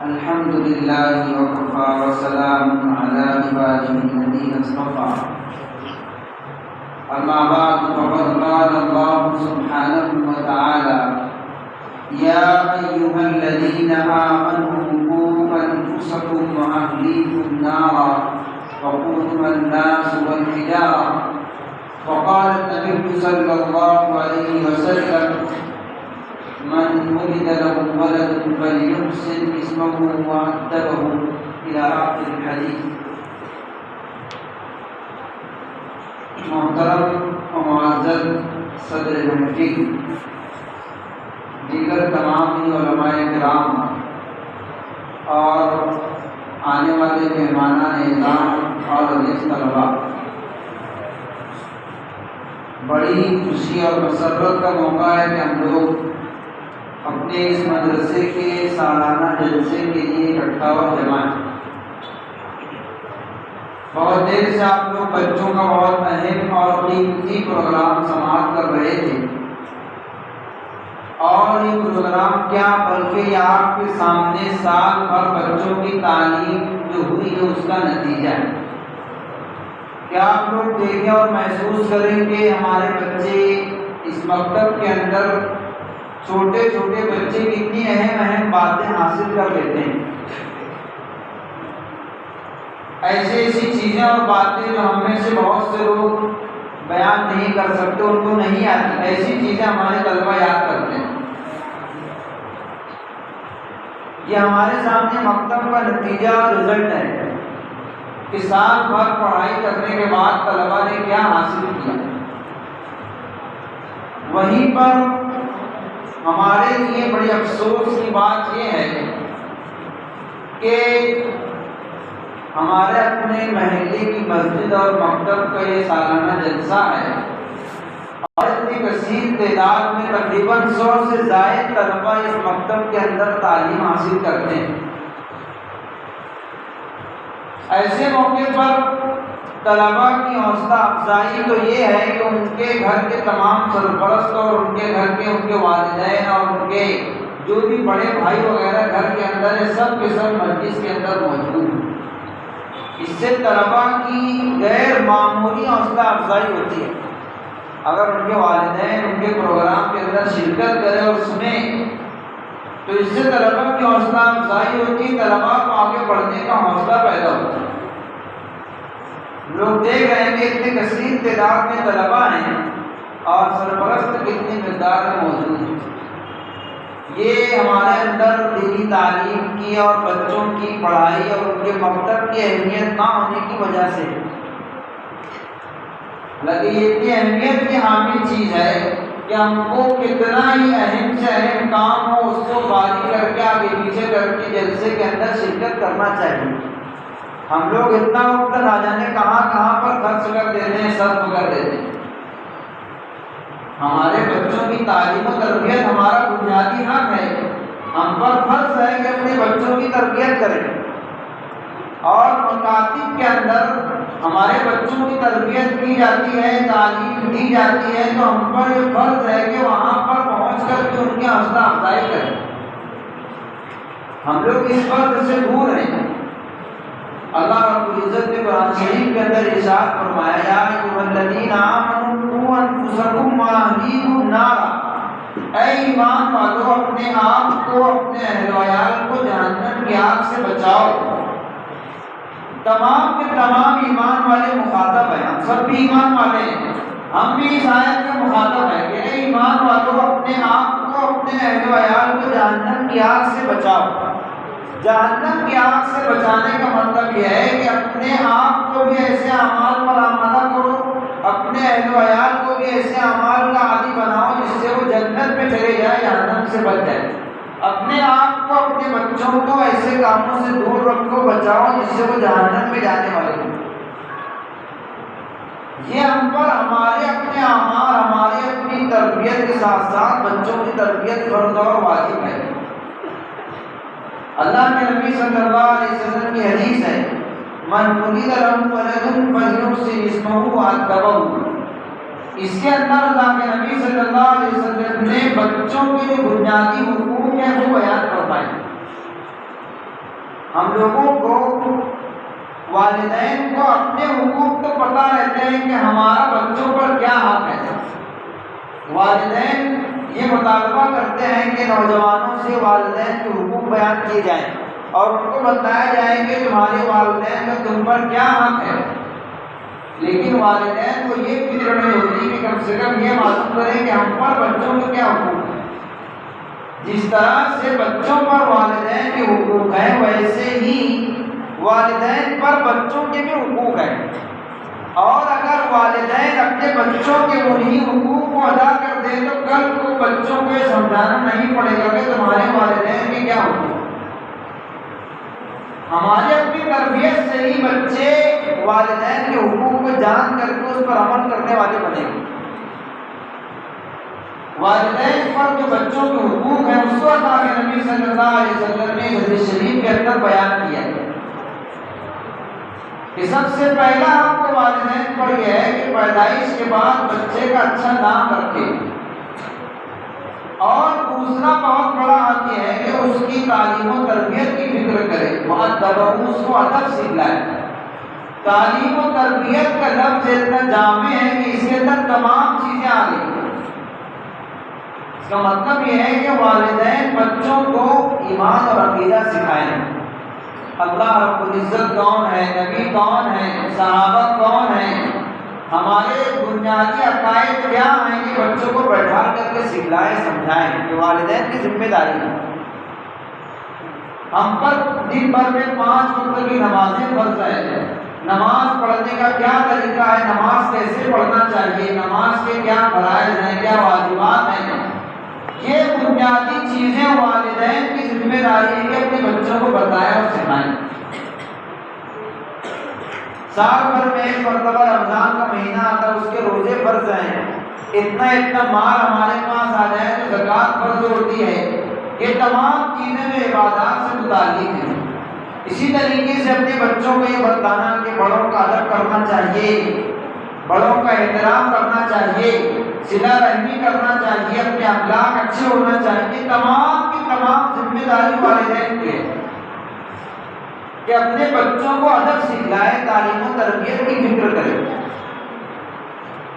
الحمد لله وكفى وسلام على عباده الذين اصطفى أما بعد فقد قال الله سبحانه وتعالى يا أيها الذين آمنوا قوا أنفسكم وأهليكم نارا وقودها الناس والحجارة وقال النبي صلى الله عليه وسلم من ولد له ولد فليحسن اسمه وأدبه إلى آخر الحديث۔ محترم و معزز صدر محفل، دیگر تمام علماء کرام اور آنے والے مہمانان اعزام اور عزیز طلباء، بڑی خوشی اور مسرت کا موقع ہے کہ ہم لوگ اپنے اس مدرسے کے سالانہ جلسے کے لیے اکٹھا اور جمع ہیں۔ بہت دیر سے آپ لوگ بچوں کا بہت اہم اور قیمتی پروگرام سماعت کر رہے تھے، اور یہ پروگرام کیا بلکہ یہ آپ کے سامنے سال بھر بچوں کی تعلیم جو ہوئی ہے اس کا نتیجہ ہے۔ کیا آپ لوگ دیکھیں اور محسوس کریں کہ ہمارے بچے اس مکتب کے اندر چھوٹے چھوٹے بچے کتنی اہم باتیں حاصل کر لیتے ہیں۔ ایسی چیزیں اور باتیں جو ہم میں سے بہت سے لوگ بیان نہیں کر سکتے، ان کو نہیں آتی، ایسی چیزیں ہمارے طلبہ یاد کرتے ہیں۔ یہ ہمارے سامنے مکتب کا نتیجہ اور رزلٹ ہے کہ سال بھر پڑھائی کرنے کے بعد طلبہ نے کیا حاصل کیا۔ وہیں پر ہمارے لیے بڑی افسوس کی بات یہ ہے کہ ہمارے اپنے محلے کی مسجد اور مکتب کا یہ سالانہ جلسہ ہے، اور اتنی کثیر تعداد میں تقریباً 100 سے زائد طلبہ اس مکتب کے اندر تعلیم حاصل کرتے ہیں۔ ایسے موقع پر طلباء کی حوصلہ افزائی تو یہ ہے کہ ان کے گھر کے تمام سرپرست اور ان کے گھر کے ان کے والدین اور ان کے جو بھی بڑے بھائی وغیرہ گھر کے اندر ہے، سب کے سب مجلس کے اندر موجود ہیں۔ اس سے طلباء کی غیر معمولی حوصلہ افزائی ہوتی ہے۔ اگر ان کے والدین ان کے پروگرام کے اندر شرکت کریں اور سنیں تو اس سے طلباء کی حوصلہ افزائی ہوتی ہے، طلباء کو آگے بڑھنے کا حوصلہ پیدا ہوتا ہے۔ لوگ دیکھ رہے ہیں کہ اتنے کثیر تعداد میں طلباء ہیں اور سرپرست کتنی مقدار میں موجود ہیں۔ یہ ہمارے اندر دینی تعلیم کی اور بچوں کی پڑھائی اور ان کے مکتب کی اہمیت نہ ہونے کی وجہ سے، حالانکہ یہ اتنی اہمیت کی حامل چیز ہے کہ ہم کو کتنا ہی اہم سے اہم کام ہو اس کو باری کر کے آگے پیچھے کر کے جلسے کے اندر شرکت کرنا چاہیے۔ ہم لوگ اتنا وقت نہ جانے کہاں پر خرچ کر دیتے ہیں، صرف کر دیتے ہیں۔ ہمارے بچوں کی تعلیم و تربیت ہمارا بنیادی حق ہے، ہم پر فرض ہے کہ اپنے بچوں کی تربیت کریں، اور مکاتب کے اندر ہمارے بچوں کی تربیت کی جاتی ہے، تعلیم دی جاتی ہے، تو ہم پر یہ فرض ہے کہ وہاں پر پہنچ کر کے ان کی حوصلہ افزائی کریں۔ ہم لوگ اس فرض سے دور ہیں۔ اللہ رب العزت نے قرآن شریف کے اندر ارشاد فرمایا یا ایھا الذین آمنوا قوا انفسکم واہلیکم نارا، اے ایمان والو اپنے آپ کو اپنے اہل و عیال کو جہنم کی آگ سے بچاؤ۔ تمام کے تمام ایمان والے مخاطب ہیں، ہم سب بھی ایمان والے ہیں، ہم بھی اس آیت کے مخاطب ہیں کہ اے ایمان والو اپنے آپ کو اپنے اہل و عیال کو جہنم کی آگ سے بچاؤ۔ جہنم کی آگ سے بچانے کا مطلب یہ ہے کہ اپنے آپ کو بھی ایسے اعمال پر آمادہ کرو، اپنے اہل و عیال کو بھی ایسے اعمال کا عادی بناؤ جس سے وہ جنت میں چلے جائے، جہنم سے بچ جائے۔ اپنے آپ کو اپنے بچوں کو ایسے کاموں سے دور رکھو، بچاؤ جس سے وہ جہنم میں جانے والے ہیں۔ یہ ہم پر ہمارے اپنے اعمال، ہماری اپنی تربیت کے ساتھ ساتھ بچوں کی تربیت فرض اور واجب ہے۔ اللہ کے نبی صلی اللہ علیہ وسلم کی حدیث ہے من ولد له ولد فليحسن اسمه وأدبه۔ اس کے اندر اللہ کے نبی صلی اللہ علیہ وسلم نے بچوں کے جو بنیادی حقوق ہیں وہ بیان فرمائے۔ ہم لوگوں کو والدین کو اپنے حقوق تو پتہ رہتے ہیں کہ ہمارا بچوں پر کیا حق ہے۔ والدین یہ مطالبہ کرتے ہیں کہ نوجوانوں سے والدین کے حقوق بیان کیے جائیں اور ان کو بتایا جائے کہ تمہارے والدین کا تم پر کیا حق ہے، لیکن والدین کو یہ فکر نہیں ہوتی کہ کم سے کم یہ معلوم کریں کہ ہم پر بچوں کے کیا حقوق ہیں۔ جس طرح سے بچوں پر والدین کے حقوق ہیں، ویسے ہی والدین پر بچوں کے بھی حقوق ہیں، اور اگر والدین اپنے بچوں کے انہی حقوق کو ادا کر دیں تو کل کو بچوں کو یہ سمجھانا نہیں پڑے گا کہ تمہارے والدین کے کیا حقوق۔ ہماری اپنی تربیت سے ہی بچے والدین کے حقوق کو جان کر کے اس پر عمل کرنے والے بنے گے۔ والدین پر جو بچوں کے حقوق ہیں اس وقت آگے نبی صلی اللہ علیہ وسلم نے حدیث شریف کے اندر بیان کیا ہے کہ سب سے پہلا حق تو والدین پر یہ ہے کہ پیدائش کے بعد بچے کا اچھا نام رکھے، اور دوسرا بہت بڑا حق یہ ہے کہ اس کی تعلیم و تربیت کی فکر کرے، اس کو ادب سکھلائے۔ تعلیم و تربیت کا لفظ اتنا جامع ہے کہ اس کے اندر تمام چیزیں آ گئی۔ اس کا مطلب یہ ہے کہ والدین بچوں کو ایمان اور عقیدہ سکھائیں، اللہ رب العزت کون ہے، نبی کون ہے، صحابہ کون ہیں، ہمارے بنیادی عقائد کیا ہیں، کہ بچوں کو بیٹھا کر کے سکھلائیں سمجھائیں۔ یہ والدین کی ذمہ داری ہے۔ ہم پر دن بھر میں 5 وقت کی نمازیں فرض ہیں، نماز پڑھنے کا کیا طریقہ ہے، نماز کیسے پڑھنا چاہیے، نماز کے کیا فرائض ہیں، کیا واجبات ہیں، یہ بنیادی چیزیں والدین کی ذمہ داری ہے کہ اپنے بچوں کو بتائیں اور سکھائیں۔ سال بھر میں ایک مرتبہ رمضان کا مہینہ آتا ہے، اس کے روزے فرض ہیں، اتنا مال ہمارے پاس آ جائے تو زکوٰۃ فرض ہوتی ہے۔ یہ تمام چیزیں جو عبادات سے متعلق ہیں۔ اسی طریقے سے اپنے بچوں کو یہ بتانا کہ بڑوں کا ادب کرنا چاہیے، بڑوں کا احترام کرنا چاہیے، صلہ رحمی کرنا چاہیے، اپنے اخلاق اچھے ہونا چاہیے، تمام کی تمام ذمہ داری والدین کی ہے کہ اپنے بچوں کو ادب سکھلائے، تعلیم و تربیت کی فکر کرے۔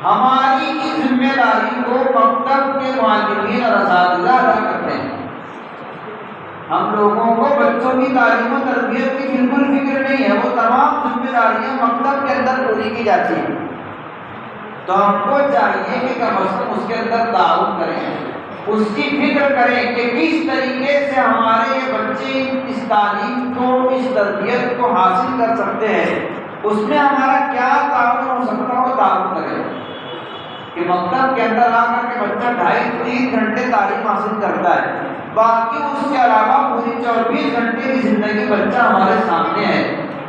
ہماری اس ذمہ داری کو مکتب کے معلمین اور اساتذہ ادا کرتے ہیں۔ ہم لوگوں کو بچوں کی تعلیم و تربیت کی بالکل فکر نہیں ہے، وہ تمام ذمہ داریاں مکتب کے اندر پوری کی جاتی ہیں، تو ہم کو چاہیے کہ کم از کم اس کے اندر تعاون کریں، اس کی فکر کریں کہ کس طریقے سے ہمارے یہ بچے اس تعلیم کو، اس تربیت کو حاصل کر سکتے ہیں، اس میں ہمارا کیا تعاون ہو سکتا ہے، وہ تعاون کریں۔ کہ مکتب کے اندر آ کر کے بچہ 2.5-3 گھنٹے تعلیم حاصل کرتا ہے، باقی اس کے علاوہ پوری 24 گھنٹے کی زندگی بچہ ہمارے سامنے ہے،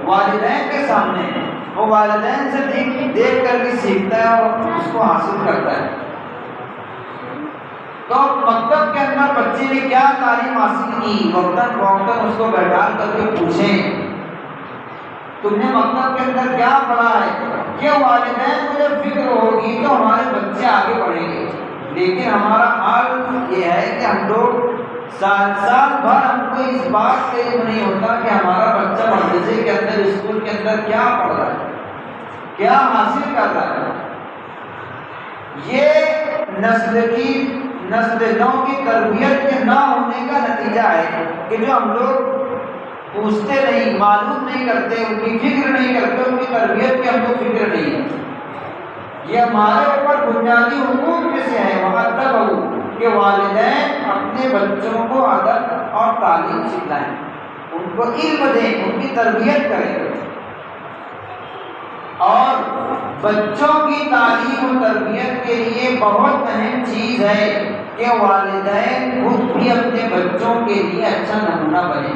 والدین کے سامنے ہے، وہ والدین سے دیکھ کر کے سیکھتا ہے اور اس کو حاصل کرتا ہے۔ تو مکتب کے اندر بچے نے کیا تعلیم حاصل کی، وقتاً فوقتاً اس کو بیٹھا کر کے پوچھیں تم نے مکتب کے اندر کیا پڑھا ہے۔ یہ والدین کو جب فکر ہوگی تو ہمارے بچے آگے بڑھیں گے۔ لیکن ہمارا حال یہ ہے کہ ہم لوگ سال بھر ہم کو اس بات کا علم نہیں ہوتا کہ ہمارا بچہ مدرسے کے اندر، اسکول کے اندر کیا پڑھ رہا ہے، کیا حاصل کر رہا ہے۔ یہ نسل نو کی تربیت کے نہ ہونے کا نتیجہ ہے کہ جو ہم لوگ پوچھتے نہیں، معلوم نہیں کرتے، ان کی فکر نہیں کرتے، ان کی تربیت کی ہم کو فکر نہیں ہے۔ یہ ہمارے اوپر بنیادی حقوق میں سے ہے، وَأَدَّبَهُ، کہ والدین اپنے بچوں کو ادب اور تعلیم سکھلائیں، ان کو علم دیں، ان کی تربیت کریں۔ اور بچوں کی تعلیم و تربیت کے لیے بہت اہم چیز ہے کہ والدین خود بھی اپنے بچوں کے لیے اچھا نمونہ بنے۔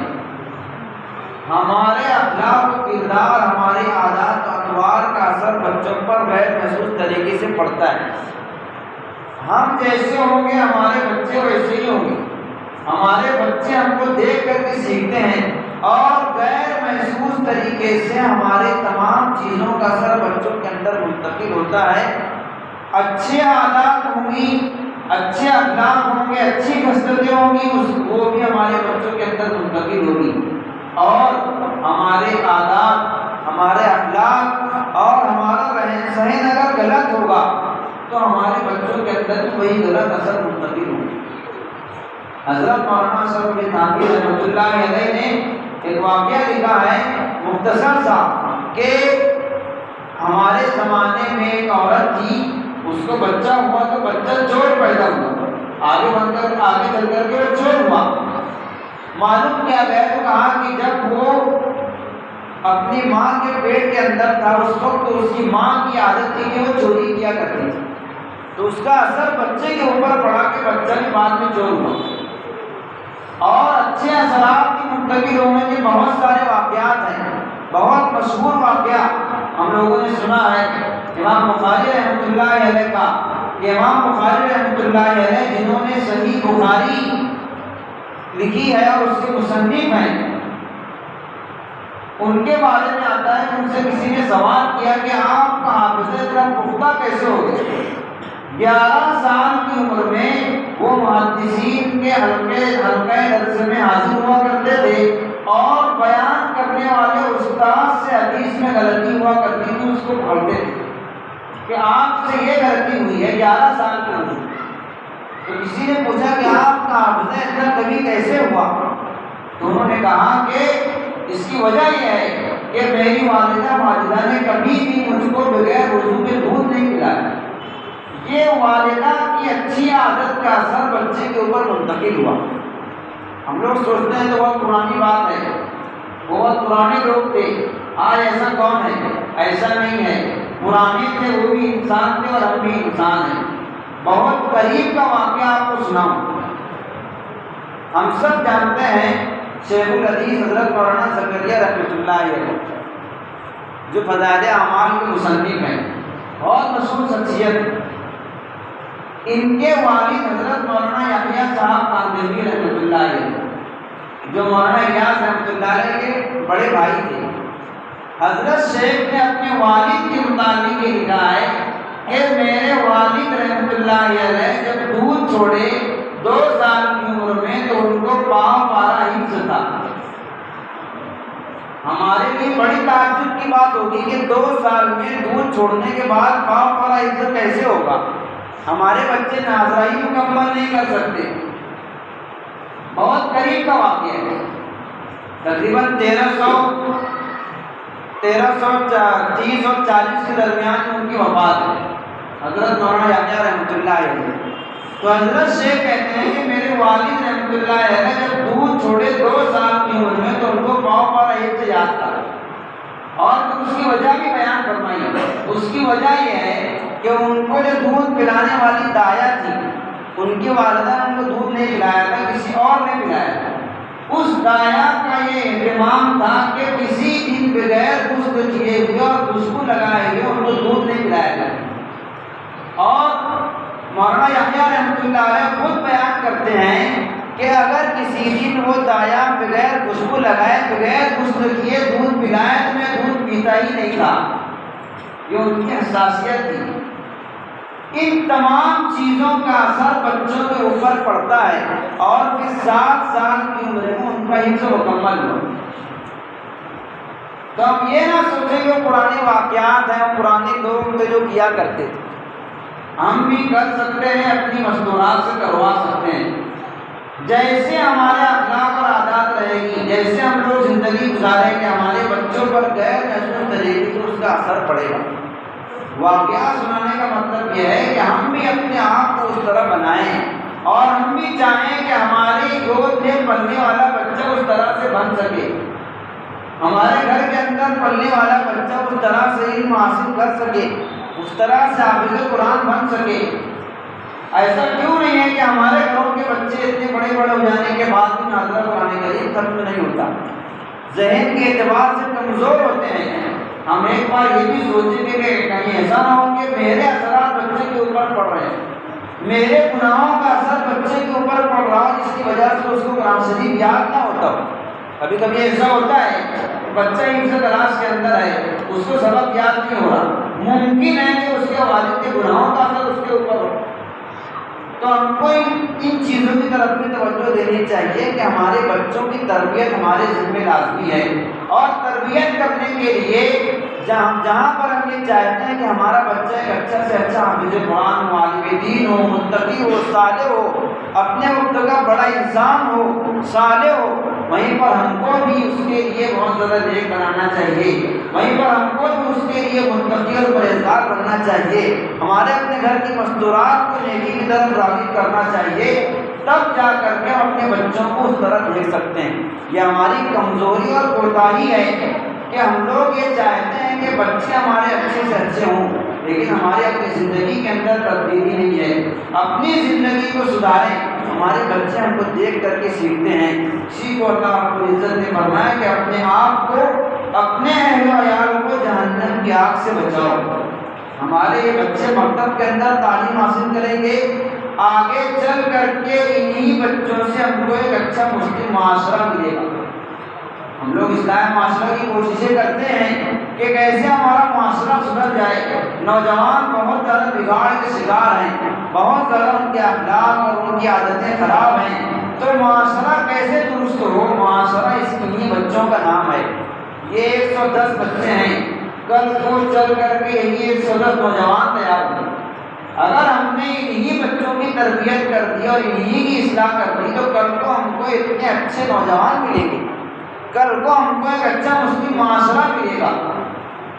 ہمارے اخلاق و کردار، ہمارے عادات و اطوار کا اثر بچوں پر غیر محسوس طریقے سے پڑتا ہے۔ ہم جیسے ہوں گے ہمارے بچے ویسے ہی ہوں گے، ہمارے بچے ہم کو دیکھ کر کے سیکھتے ہیں، اور غیر محسوس طریقے سے ہمارے تمام چیزوں کا اثر بچوں کے اندر منتقل ہوتا ہے۔ اچھے عادات ہوں گی، اچھے اخلاق ہوں گے، اچھی خصلتیں ہوں گی، وہ بھی ہمارے بچوں کے اندر منتقل ہوگی، اور ہمارے عادات، ہمارے اخلاق اور ہمارا رہن سہن اگر غلط ہوگا تو ہمارے بچوں کے اندر بھی وہی غلط اثر منتقل ہوگا۔ حضرت مولانا صاحب بن تھانوی رحمۃ اللہ علیہ نے ایک واقعہ لکھا ہے مختصر سا کہ ہمارے زمانے میں ایک عورت تھی، اس کو بچہ ہوا تو بچہ چور پیدا ہوا، آگے چل کر کے وہ چور ہوا۔ معلوم کیا گیا تو کہا کہ جب وہ اپنی ماں کے پیٹ کے اندر تھا اس وقت تو اس کی ماں کی عادت تھی کہ وہ چوری کیا کرتی تھی، تو اس کا اثر بچے کے اوپر پڑا کہ بچہ بھی بعد میں چور ہوا۔ اور اچھے اثرات کی منتقل ہونے کے بہت سارے واقعات ہیں، بہت مشہور واقعہ ہم لوگوں نے سنا ہے امام بخاری رحمۃ اللہ علیہ کا، کہ امام بخاری رحمۃ اللہ علیہ جنہوں نے صحیح بخاری لکھی ہے اور اس کے مصنف ہیں، ان کے بارے میں آتا ہے کہ ان سے کسی نے سوال کیا کہ آپ کا حافظہ اتنا پختہ کیسے ہو گئے؟ 11 سال کی عمر میں وہ محدثین کے حلقہ درس میں حاضر ہوا کرتے تھے اور بیان کرنے والے استاد سے حدیث میں غلطی ہوا کرتی تھی اس کو پڑھتے تھے کہ آپ سے یہ غلطی ہوئی ہے 11 سال کی عمر۔ تو کسی نے پوچھا کہ آپ کا حافظہ اتنا قوی کیسے ہوا؟ تو انہوں نے کہا کہ اس کی وجہ یہ ہے کہ میری والدہ ماجدہ نے کبھی بھی مجھ کو بغیر وضو کے دودھ نہیں پلایا۔ یہ والدہ کی اچھی عادت کا اثر بچے کے اوپر منتقل ہوا۔ ہم لوگ سوچتے ہیں تو بہت پرانی بات ہے، بہت پرانے لوگ تھے، آج ایسا کون ہے؟ ایسا نہیں ہے، پرانے تھے وہ بھی انسان تھے اور ہم بھی انسان ہیں۔ بہت قریب کا واقعہ آپ کو سناؤں۔ ہم سب جانتے ہیں شیخ الحدیث حضرت مولانا زکریا رحمۃ اللہ علیہ جو فضائل اعمال کے مصنف ہیں، بہت مشہور شخصیت۔ ان کے والد حضرت مولانا یحییٰ صاحب کاندھلوی رحمۃ اللہ علیہ جو مولانا الیاس رحمۃ اللہ علیہ کے بڑے بھائی تھے۔ حضرت شیخ نے اپنے والد کے متعلق یہ لکھا ہے کہ میرے والد رحمۃ اللہ علیہ جب دودھ چھوڑے 2 سال کی عمر میں تو ان کو پاؤں پارا حفظ تھا۔ ہمارے لیے بڑی تعجب کی بات ہوگی کہ 2 سال میں دودھ چھوڑنے کے بعد پاؤں پارا حفظ کیسے ہوگا؟ ہمارے بچے ناظرائی مکمل نہیں کر سکتے۔ بہت قریب کا واقعہ ہے، تقریباً 1330 اور 40 کے درمیان میں ان کی وفات ہے، حضرت مولانا یحییٰ رحمۃ اللہ علیہ۔ تو حضرت شیخ کہتے ہیں کہ میرے والد رحمۃ اللہ علیہ جب دودھ چھوڑے 2 سال کی عمر میں تو ان کو پاؤں پر ایک یاد تھا، اور اس کی وجہ بھی بیان فرمائی۔ اس کی وجہ یہ ہے کہ ان کو جو دودھ پلانے والی دایا تھی، ان کی والدہ نے ان کو دودھ نہیں پلایا تھا، کسی اور نے پلایا تھا۔ اس دایا کا یہ اہتمام تھا کہ کسی دن بغیر غسل کیے ہوئے اور خوشبو لگائے ہوئے ان کو دودھ نہیں پلایا جائے۔ اور مولانا یحییٰ رحمۃ اللہ علیہ خود بیان کرتے ہیں کہ اگر کسی دن وہ دایا بغیر خوشبو لگائے بغیر غسل کیے دودھ پلائے تو میں دودھ پیتا ہی نہیں تھا۔ یہ ان کی حساسیت تھی۔ ان تمام چیزوں کا اثر بچوں کے اوپر پڑتا ہے اور پھر 7 سال کی عمر میں ان کا حفظ مکمل ہو۔ تو ہم یہ نہ سوچیں کہ پرانے واقعات ہیں، پرانے لوگ جو کیا کرتے تھے، ہم بھی کر سکتے ہیں، اپنی مستورات سے کروا سکتے ہیں۔ جیسے ہمارے اخلاق اور عادات رہے گی، جیسے ہم لوگ زندگی گزاریں گے، ہمارے بچوں پر غیر محسوس طریقے سے اس کا اثر پڑے گا۔ واقعہ سنانے کا مطلب یہ ہے کہ ہم بھی اپنے آپ کو اس طرح بنائیں اور ہم بھی چاہیں کہ ہماری گود میں پلنے والا بچہ اس طرح سے بن سکے، ہمارے گھر کے اندر پلنے والا بچہ اس طرح سے علم حاصل کر سکے، اس طرح سے حافظ قرآن بن سکے۔ ایسا کیوں نہیں ہے کہ ہمارے گھروں کے بچے اتنے بڑے ہو جانے کے بعد بھی ناظرہ قرآن کریم ختم نہیں ہوتا، ذہن کے اعتبار سے کمزور ہوتے ہیں۔ ہم ایک بار یہ بھی سوچیں گے کہ کہیں ایسا نہ ہو کہ میرے اثرات بچے کے اوپر پڑ رہے ہیں، میرے گناہوں کا اثر بچے کے اوپر پڑ رہا ہے، جس کی وجہ سے اس کو قرآن شریف یاد نہ ہوتا ہو۔ کبھی کبھی ایسا ہوتا ہے بچہ حفظ کلاس کے اندر ہے، اس کو سبق یاد نہیں ہو رہا، ممکن ہے کہ اس کے والد کے گناہوں کا اثر اس کے اوپر ہو۔ تو ہم کو ان چیزوں کی طرف بھی توجہ دینی چاہیے کہ ہمارے بچوں کی تربیت ہمارے ذمہ لازمی ہے، اور تربیت کرنے کے لیے جہاں پر ہم یہ چاہتے ہیں کہ ہمارا بچہ ایک اچھا سے اچھا حافظ قرآن ہو، عالم دین ہو، متقی ہو، صالح ہو، اپنے وقت کا بڑا انسان ہو، صالح ہو، وہیں پر ہم کو بھی اس کے لیے بہت زیادہ نیک بنانا چاہیے، وہیں پر ہم کو بھی اس کے لیے متقی اور پرہیزگار بننا چاہیے، ہمارے اپنے گھر کی مستورات کو نیکی کی طرف راغب کرنا چاہیے، تب جا کر کے ہم اپنے بچوں کو اس طرح دیکھ سکتے ہیں۔ یہ ہماری کمزوری اور کوتاہی ہے کہ ہم لوگ یہ چاہتے ہیں کہ بچے ہمارے اچھے سے اچھے ہوں، لیکن ہمارے اپنی زندگی کے اندر تبدیلی نہیں ہے۔ اپنی زندگی کو سدھاریں، ہمارے بچے ہم کو دیکھ کر کے سیکھتے ہیں۔ اسی کو اللہ رب العزت نے فرمایا کہ اپنے آپ کو، اپنے اہل و عیال کو جہنم کی آگ سے بچاؤ۔ ہمارے یہ بچے مکتب کے اندر تعلیم حاصل کریں گے، آگے چل کر کے انہی بچوں سے ہم کو ایک اچھا مسلم معاشرہ ملے گا۔ ہم لوگ اسلامی معاشرہ کی کوششیں کرتے ہیں کہ کیسے ہمارا معاشرہ سدھر جائے۔ نوجوان بہت زیادہ بگاڑ کے شکار ہیں، بہت زیادہ ان کے اخلاق اور ان کی عادتیں خراب ہیں، تو معاشرہ کیسے درست ہو؟ معاشرہ اس انہی بچوں کا نام ہے۔ یہ 110 بچے ہیں، کل کو چل کر کے یہی 110 نوجوان تیار ہوئے۔ اگر ہم نے انہی بچوں کی تربیت کر دی اور انہی کی اصلاح کر دی تو کل کو ہم کو اتنے اچھے نوجوان ملیں گے، کل کو ہم کو ایک اچھا مسلم معاشرہ ملے گا۔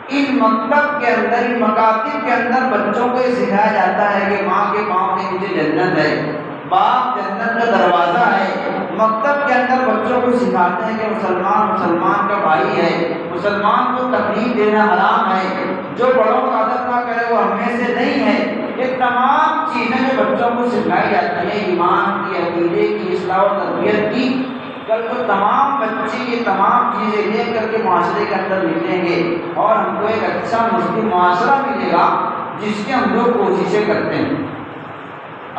ان مکتب کے اندر، ان مکاتب کے اندر بچوں کو یہ سکھایا جاتا ہے کہ ماں کے پاؤں کے نیچے جنت ہے، باپ جنت کا دروازہ ہے۔ مکتب کے اندر بچوں کو سکھاتے ہیں کہ مسلمان مسلمان کا بھائی ہے، مسلمان کو تکلیف دینا حرام ہے، جو بڑوں کا ادب نہ کرے وہ ہم میں سے نہیں ہے۔ یہ تمام چیزیں جو بچوں کو سکھائی جاتی ہیں، ایمان کی، عقیدے کی، اصلاح و تربیت کی، کل کو تمام بچے یہ تمام چیزیں لے کر کے معاشرے کے اندر نکلیں گے اور ہم کو ایک اچھا مسلم معاشرہ ملے گا جس کی ہم لوگ کوششیں کرتے ہیں۔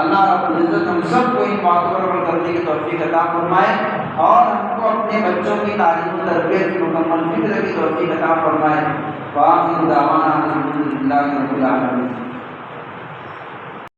اللہ رب العزت ہم سب کو ان باتوں پر عمل کرنے کی توفیق عطا فرمائے اور ہم کو اپنے بچوں کی تعلیم و تربیت کی مکمل فکر کی توفیق عطا فرمائے۔ وآخر دعوانا الحمد للہ رب العالمین۔